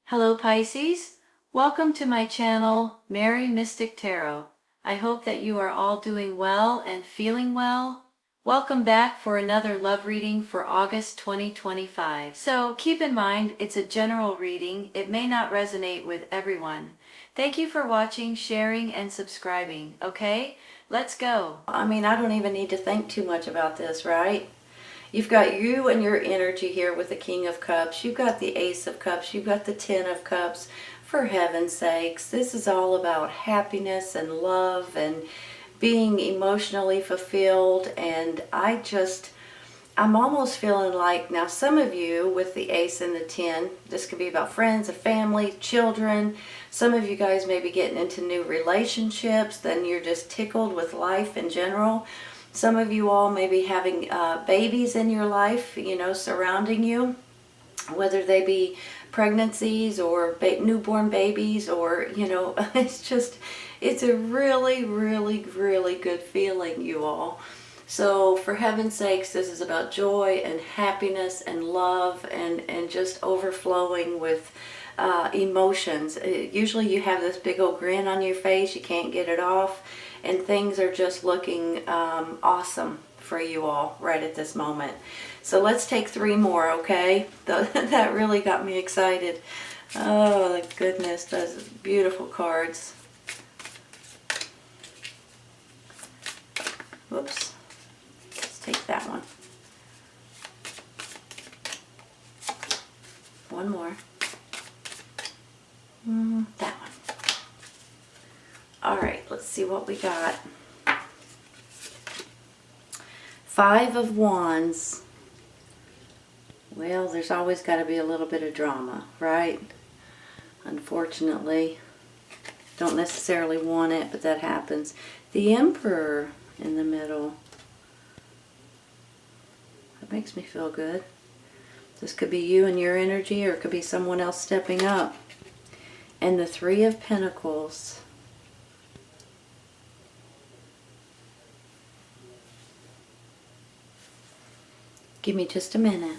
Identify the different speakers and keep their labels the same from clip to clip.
Speaker 1: Hello Pisces, welcome to my channel, Mary Mystic Tarot. I hope that you are all doing well and feeling well. Welcome back for another love reading for August 2025. So keep in mind, it's a general reading. It may not resonate with everyone. Thank you for watching, sharing, and subscribing, okay? Let's go. I don't even need to think too much about this, right? You've got you and your energy here with the King of Cups. You've got the Ace of Cups. You've got the Ten of Cups. For heaven's sakes, this is all about happiness and love and being emotionally fulfilled. And I'm almost feeling like, now some of you with the Ace and the Ten, this could be about friends, a family, children. Some of you guys may be getting into new relationships. Then you're just tickled with life in general. Some of you all may be having babies in your life, surrounding you, whether they be pregnancies or newborn babies or, it's a really, really, really good feeling, you all. So for heaven's sakes, this is about joy and happiness and love and just overflowing with emotions. Usually you have this big old grin on your face, you can't get it off. And things are just looking awesome for you all right at this moment. So let's take 3 more, okay? That really got me excited. Oh, the goodness, those beautiful cards. Whoops. Let's take that one. One more. That one. All right, let's see what we got. 5 of Wands. Well, there's always got to be a little bit of drama, right? Unfortunately. Don't necessarily want it, but that happens. The Emperor in the middle. That makes me feel good. This could be you and your energy, or it could be someone else stepping up. And the 3 of Pentacles. Give me just a minute.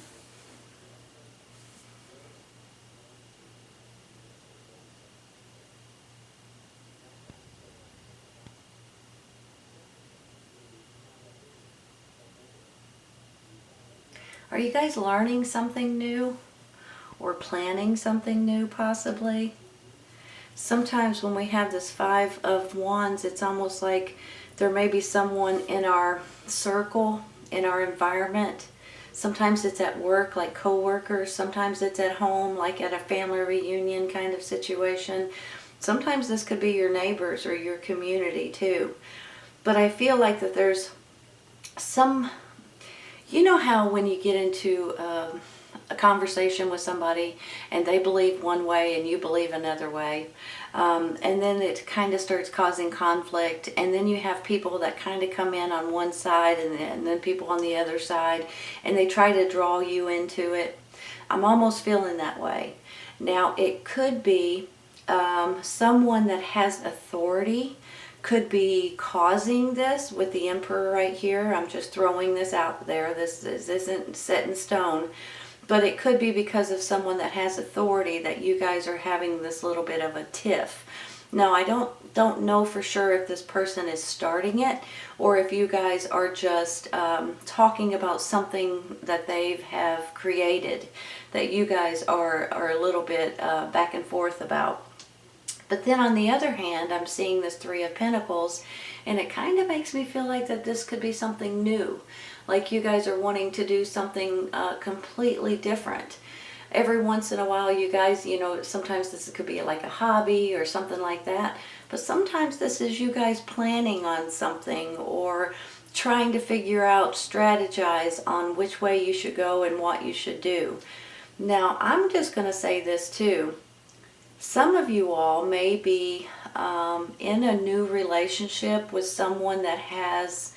Speaker 1: Are you guys learning something new? Or planning something new possibly? Sometimes when we have this 5 of Wands, it's almost like there may be someone in our circle, in our environment. Sometimes it's at work, like co-workers. Sometimes it's at home, like at a family reunion kind of situation. Sometimes this could be your neighbors or your community too. But I feel like that there's some, you know how when you get into a conversation with somebody and they believe one way and you believe another way, and then it kind of starts causing conflict, and then you have people that kind of come in on one side and then people on the other side, and they try to draw you into it. I'm almost feeling that way. Now it could be someone that has authority could be causing this with the Emperor right here. I'm just throwing this out there. This isn't set in stone. But it could be because of someone that has authority that you guys are having this little bit of a tiff. Now, I don't know for sure if this person is starting it or if you guys are just talking about something that they have created that you guys are a little bit back and forth about. But then on the other hand, I'm seeing this 3 of Pentacles, and it kind of makes me feel like that this could be something new. Like you guys are wanting to do something completely different. Every once in a while, you guys, sometimes this could be like a hobby or something like that. But sometimes this is you guys planning on something or trying to figure out, strategize on which way you should go and what you should do. Now, I'm just going to say this too. Some of you all may be in a new relationship with someone that has,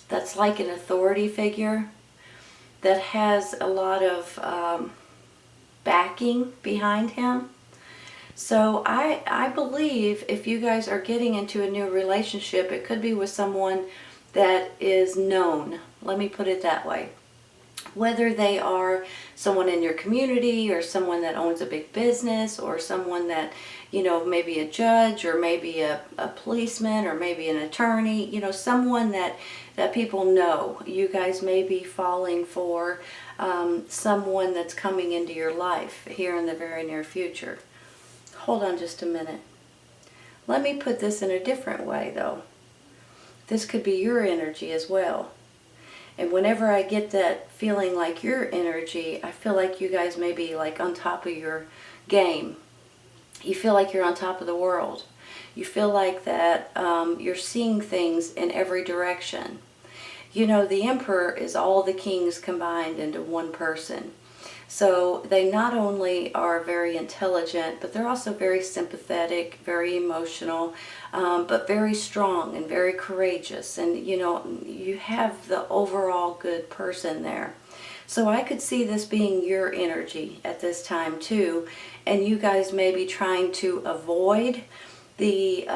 Speaker 1: that's like an authority figure, that has a lot of backing behind him. So I believe if you guys are getting into a new relationship, it could be with someone that is known. Let me put it that way. Whether they are someone in your community or someone that owns a big business or someone that, maybe a judge or maybe a policeman or maybe an attorney, someone that people know. You guys may be falling for someone that's coming into your life here in the very near future. Hold on just a minute. Let me put this in a different way though. This could be your energy as well. And whenever I get that feeling like your energy, I feel like you guys may be like on top of your game. You feel like you're on top of the world. You feel like that you're seeing things in every direction. The Emperor is all the kings combined into one person. So they not only are very intelligent, but they're also very sympathetic, very emotional, but very strong and very courageous. And you have the overall good person there. So I could see this being your energy at this time too. And you guys may be trying to avoid the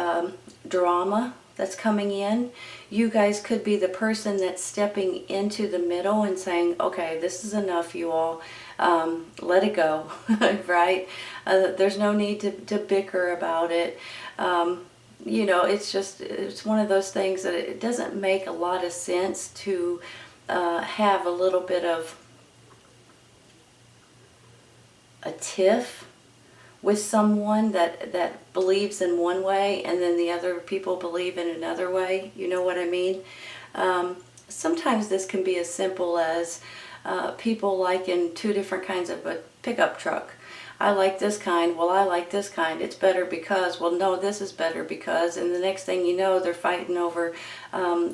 Speaker 1: drama that's coming in. You guys could be the person that's stepping into the middle and saying, okay, this is enough, you all. Let it go, right? There's no need to bicker about it. It's one of those things that it doesn't make a lot of sense to have a little bit of a tiff with someone that believes in one way and then the other people believe in another way. You know what I mean? Sometimes this can be as simple as people liking two different kinds of a pickup truck. I like this kind, well I like this kind, it's better because, well no, this is better because, and the next thing you know they're fighting over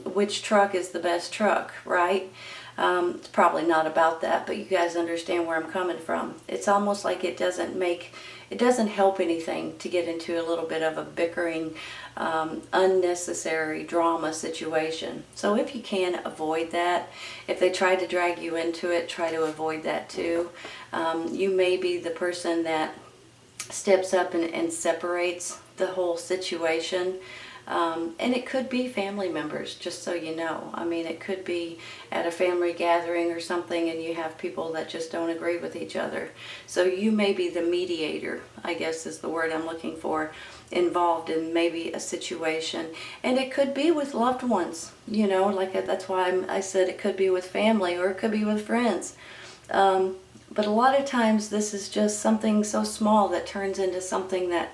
Speaker 1: which truck is the best truck, right? It's probably not about that, but you guys understand where I'm coming from. It's almost like it doesn't help anything to get into a little bit of a bickering, unnecessary drama situation. So if you can, avoid that. If they try to drag you into it, try to avoid that too. You may be the person that steps up and separates the whole situation. And it could be family members, just so you know. I mean, it could be at a family gathering or something and you have people that just don't agree with each other. So you may be the mediator, I guess is the word I'm looking for, involved in maybe a situation. And it could be with loved ones, that's why I said it could be with family or it could be with friends. But a lot of times this is just something so small that turns into something that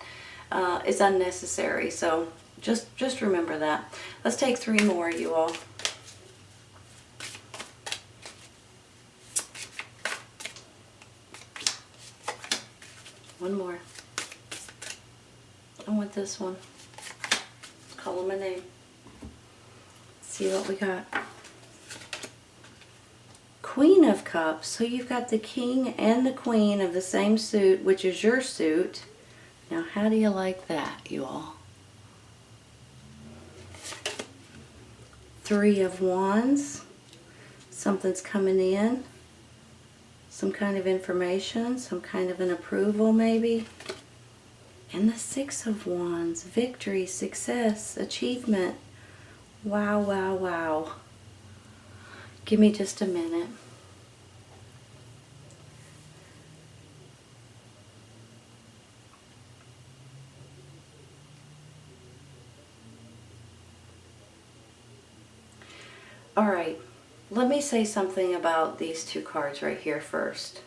Speaker 1: is unnecessary. So just remember that. Let's take 3 more, you all. One more. I want this one. Call them my name. See what we got. Queen of Cups. So you've got the King and the Queen of the same suit, which is your suit. Now, how do you like that, you all? 3 of Wands. Something's coming in. Some kind of information, some kind of an approval maybe. And the 6 of Wands. Victory, success, achievement. Wow, wow, wow. Give me just a minute. All right, let me say something about these 2 cards right here first.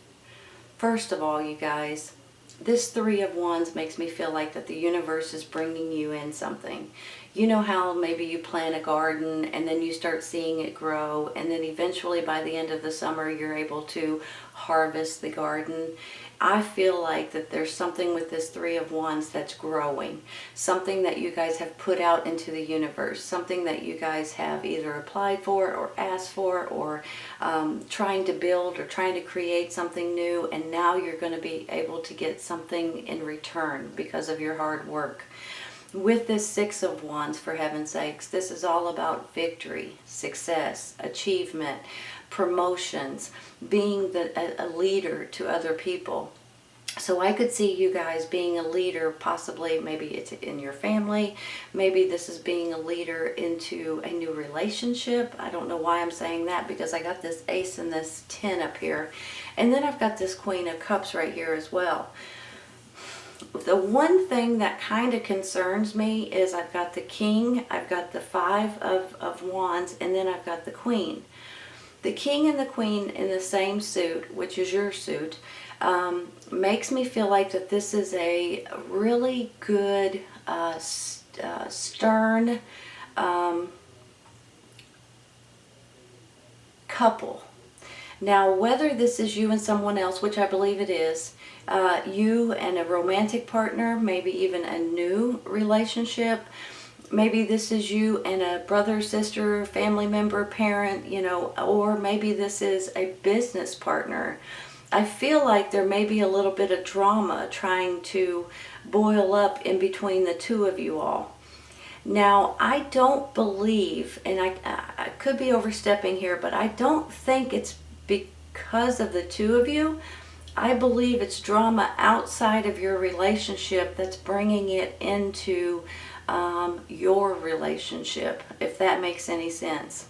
Speaker 1: First of all, you guys, this 3 of Wands makes me feel like that the universe is bringing you in something. You know how maybe you plant a garden and then you start seeing it grow, and then eventually by the end of the summer you're able to harvest the garden. I feel like that there's something with this 3 of Wands that's growing. Something that you guys have put out into the universe. Something that you guys have either applied for or asked for or trying to build or trying to create something new, and now you're going to be able to get something in return because of your hard work. With this 6 of Wands, for heaven's sakes, this is all about victory, success, achievement, promotions, being a leader to other people. So I could see you guys being a leader, possibly maybe it's in your family. Maybe this is being a leader into a new relationship. I don't know why I'm saying that, because I got this ace and this 10 up here. And then I've got this Queen of Cups right here as well. The one thing that kind of concerns me is I've got the King, I've got the Five of Wands, and then I've got the Queen. The King and the Queen in the same suit, which is your suit, makes me feel like that this is a really good, stern couple. Now, whether this is you and someone else, which I believe it is, you and a romantic partner, maybe even a new relationship, maybe this is you and a brother, sister, family member, parent, you know, or maybe this is a business partner. I feel like there may be a little bit of drama trying to boil up in between the two of you all. Now, I don't believe, and I could be overstepping here, but I don't think it's because of the two of you. I believe it's drama outside of your relationship that's bringing it into your relationship, if that makes any sense.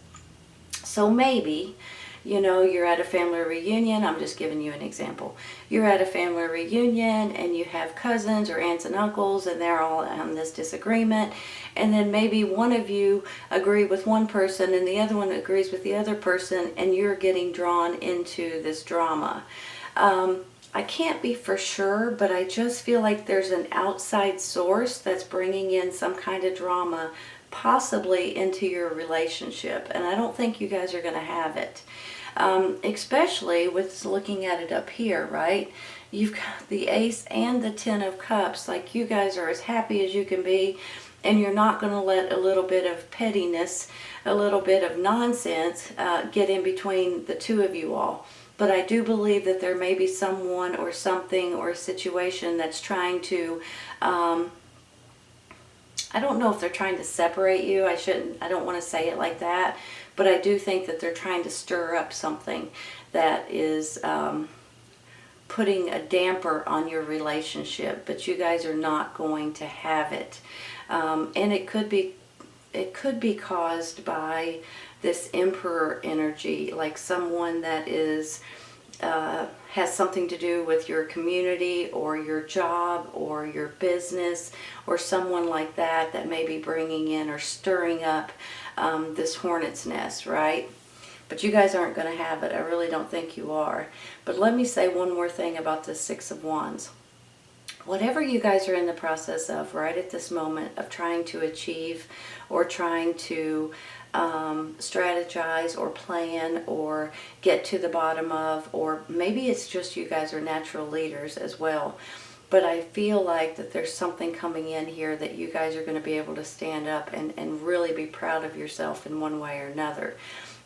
Speaker 1: So maybe, you know, you're at a family reunion. I'm just giving you an example. You're at a family reunion and you have cousins or aunts and uncles, and they're all on this disagreement. And then maybe one of you agree with one person and the other one agrees with the other person, and you're getting drawn into this drama. I can't be for sure, but I just feel like there's an outside source that's bringing in some kind of drama, possibly into your relationship. And I don't think you guys are going to have it. Especially with looking at it up here, right? You've got the Ace and the 10 of Cups. Like, you guys are as happy as you can be, and you're not going to let a little bit of pettiness, a little bit of nonsense get in between the two of you all. But I do believe that there may be someone or something or a situation that's trying to, I don't know if they're trying to separate you. I don't want to say it like that. But I do think that they're trying to stir up something that is putting a damper on your relationship. But you guys are not going to have it. And it could be caused by this Emperor energy, like someone that is has something to do with your community or your job or your business, or someone like that that may be bringing in or stirring up this hornet's nest, right? But you guys aren't going to have it. I really don't think you are. But let me say one more thing about the Six of Wands. Whatever you guys are in the process of right at this moment of trying to achieve or trying to strategize or plan or get to the bottom of, or maybe it's just you guys are natural leaders as well. But I feel like that there's something coming in here that you guys are going to be able to stand up and really be proud of yourself in one way or another.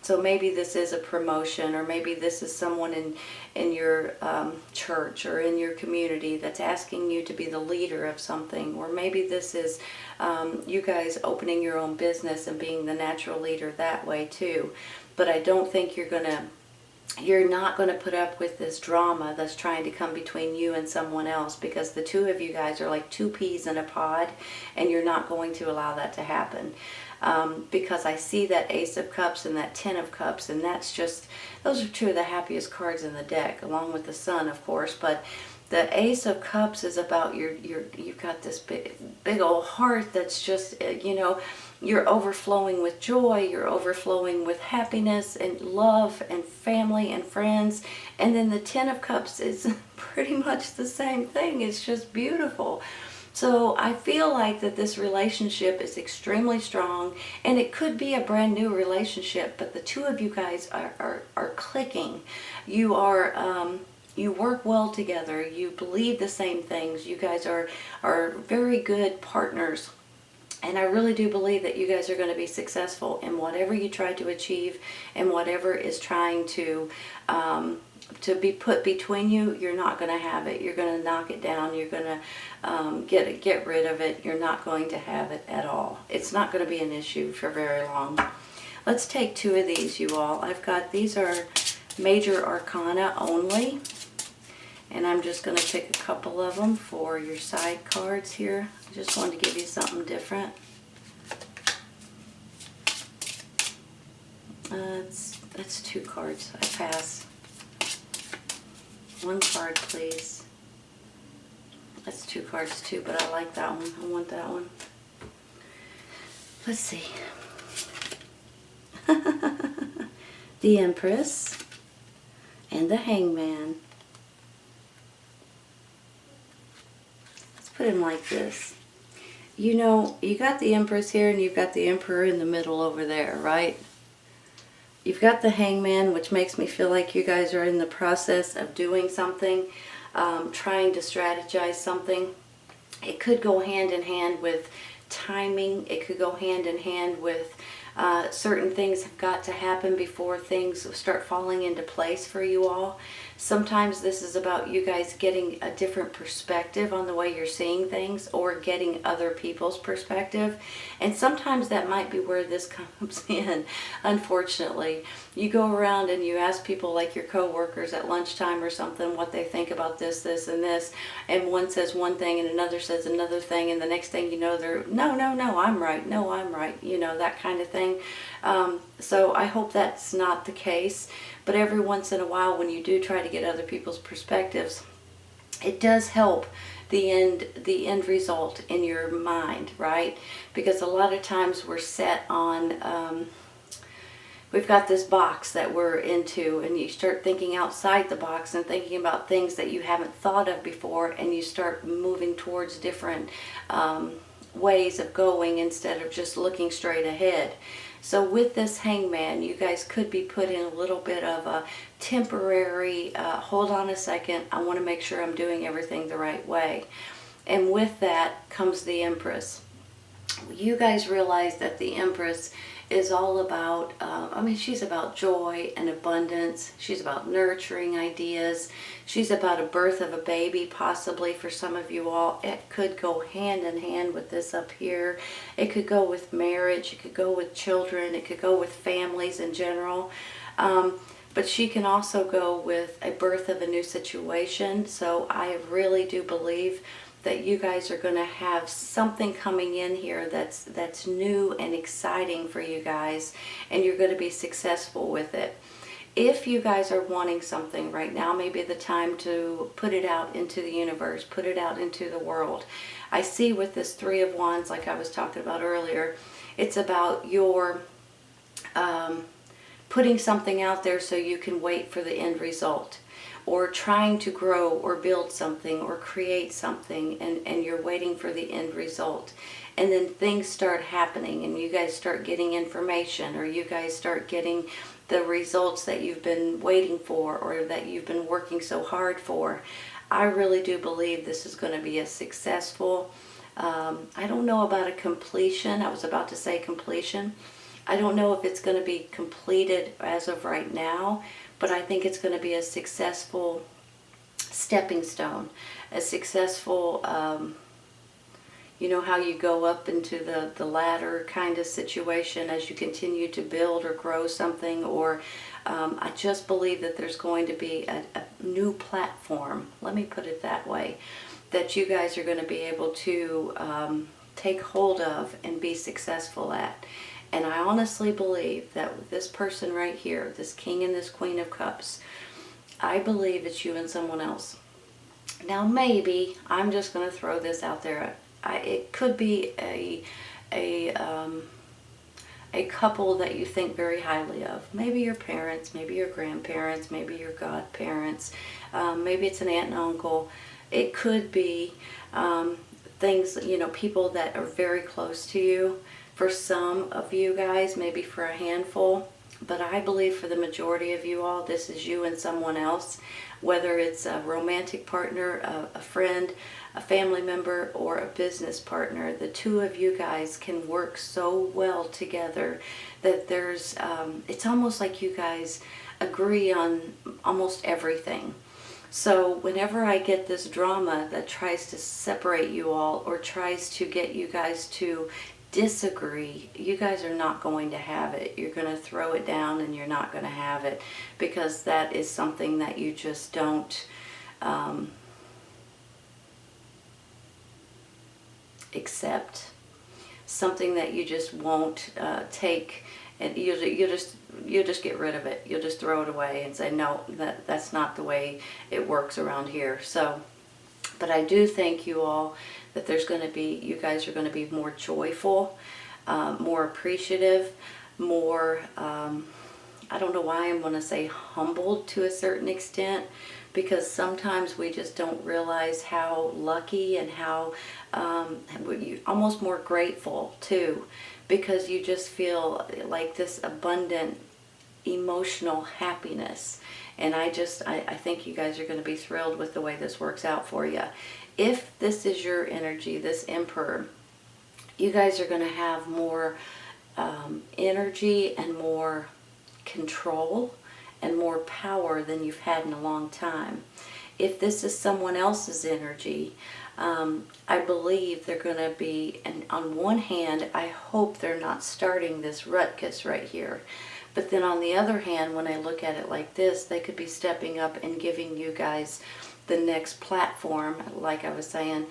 Speaker 1: So maybe this is a promotion, or maybe this is someone in your church or in your community that's asking you to be the leader of something. Or maybe this is you guys opening your own business and being the natural leader that way too. But I don't think you're not going to put up with this drama that's trying to come between you and someone else, because the two of you guys are like two peas in a pod, and you're not going to allow that to happen. Because I see that Ace of Cups and that 10 of Cups, and that's just, those are two of the happiest cards in the deck, along with the Sun, of course. But the Ace of Cups is about you've got this big old heart that's just, you know, you're overflowing with joy, you're overflowing with happiness and love and family and friends. And then the 10 of Cups is pretty much the same thing. It's just beautiful. So I feel like that this relationship is extremely strong, and it could be a brand new relationship, but the two of you guys are clicking. You are you work well together. You believe the same things. You guys are very good partners. And I really do believe that you guys are going to be successful in whatever you try to achieve, and whatever is trying to be put between you. You're not going to have it. You're going to knock it down. You're going to get rid of it. You're not going to have it at all. It's not going to be an issue for very long. Let's take two of these, you all. I've got, these are major arcana only. And I'm just going to pick a couple of them for your side cards here. I just wanted to give you something different. That's 2 cards. I pass. 1 card, please. That's 2 cards too, but I like that one. I want that one. Let's see. The Empress and the Hangman. Let's put him like this. You know, you got the Empress here and you've got the Emperor in the middle over there, right? You've got the Hangman, which makes me feel like you guys are in the process of doing something, trying to strategize something. It could go hand in hand with timing. It could go hand in hand with certain things have got to happen before things start falling into place for you all. Sometimes this is about you guys getting a different perspective on the way you're seeing things, or getting other people's perspective. And sometimes that might be where this comes in, unfortunately. You go around and you ask people, like your co-workers at lunchtime or something, what they think about this, this, and this. And one says one thing and another says another thing. And the next thing you know, they're, no, I'm right. No, I'm right. You know, that kind of thing. So I hope that's not the case. But every once in a while, when you do try to get other people's perspectives, it does help the end result in your mind, right? Because a lot of times we're set on, we've got this box that we're into, and you start thinking outside the box and thinking about things that you haven't thought of before, and you start moving towards different ways of going instead of just looking straight ahead. So with this Hangman, you guys could be put in a little bit of a temporary, hold on a second, I want to make sure I'm doing everything the right way. And with that comes the Empress. You guys realize that the Empress is all about, she's about joy and abundance. She's about nurturing ideas. She's about a birth of a baby, possibly for some of you all. It could go hand in hand with this up here. It could go with marriage. It could go with children. It could go with families in general. But she can also go with a birth of a new situation. So I really do believe that you guys are going to have something coming in here that's new and exciting for you guys, and you're going to be successful with it. If you guys are wanting something right now, maybe the time to put it out into the universe, put it out into the world. I see with this 3 of Wands, like I was talking about earlier, it's about your putting something out there so you can wait for the end result, or trying to grow or build something or create something, and you're waiting for the end result. And then things start happening and you guys start getting information, or you guys start getting the results that you've been waiting for or that you've been working so hard for. I really do believe this is going to be a successful, I don't know about a completion. I was about to say completion. I don't know if it's going to be completed as of right now, but I think it's going to be a successful stepping stone, a successful, you know how you go up into the ladder kind of situation as you continue to build or grow something, or I just believe that there's going to be a new platform, let me put it that way, that you guys are going to be able to take hold of and be successful at. And I honestly believe that with this person right here, this King and this Queen of Cups, I believe it's you and someone else. Now maybe, I'm just going to throw this out there, it could be a couple that you think very highly of. Maybe your parents, maybe your grandparents, maybe your godparents, maybe it's an aunt and uncle. It could be things, you know, people that are very close to you. For some of you guys, maybe for a handful, but I believe for the majority of you all, this is you and someone else, whether it's a romantic partner, a friend, a family member, or a business partner. The 2 of you guys can work so well together that there's, it's almost like you guys agree on almost everything. So whenever I get this drama that tries to separate you all or tries to get you guys to disagree, you guys are not going to have it. You're going to throw it down and you're not going to have it, because that is something that you just don't accept, something that you just won't take, and you just get rid of it. You'll just throw it away and say, no, that's not the way it works around here. So, but I do thank you all that you guys are going to be more joyful, more appreciative, more, I don't know why I'm going to say humbled to a certain extent, because sometimes we just don't realize how lucky and how almost more grateful too, because you just feel like this abundant emotional happiness. And I think you guys are going to be thrilled with the way this works out for you. If this is your energy, this Emperor, you guys are going to have more energy and more control and more power than you've had in a long time. If this is someone else's energy, I believe they're going to be, and on one hand, I hope they're not starting this ruckus right here. But then on the other hand, when I look at it like this, they could be stepping up and giving you guys the next platform, like I was saying,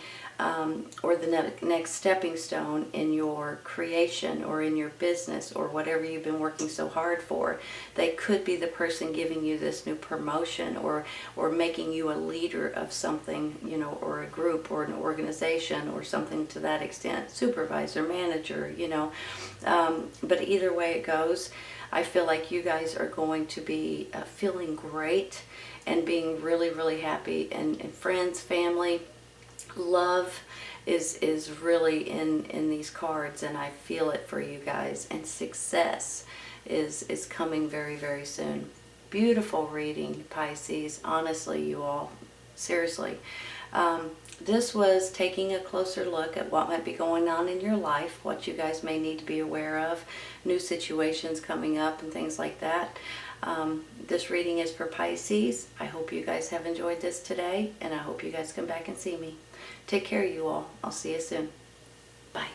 Speaker 1: or the next stepping stone in your creation or in your business or whatever you've been working so hard for. They could be the person giving you this new promotion or making you a leader of something, you know, or a group or an organization or something to that extent, supervisor, manager, you know. But either way it goes, I feel like you guys are going to be feeling great and being really, really happy. And friends, family, love is really in these cards, and I feel it for you guys. And success is coming very, very soon. Beautiful reading, Pisces. Honestly, you all, seriously. This was taking a closer look at what might be going on in your life, what you guys may need to be aware of, new situations coming up and things like that. This reading is for Pisces. I hope you guys have enjoyed this today, and I hope you guys come back and see me. Take care, you all. I'll see you soon. Bye.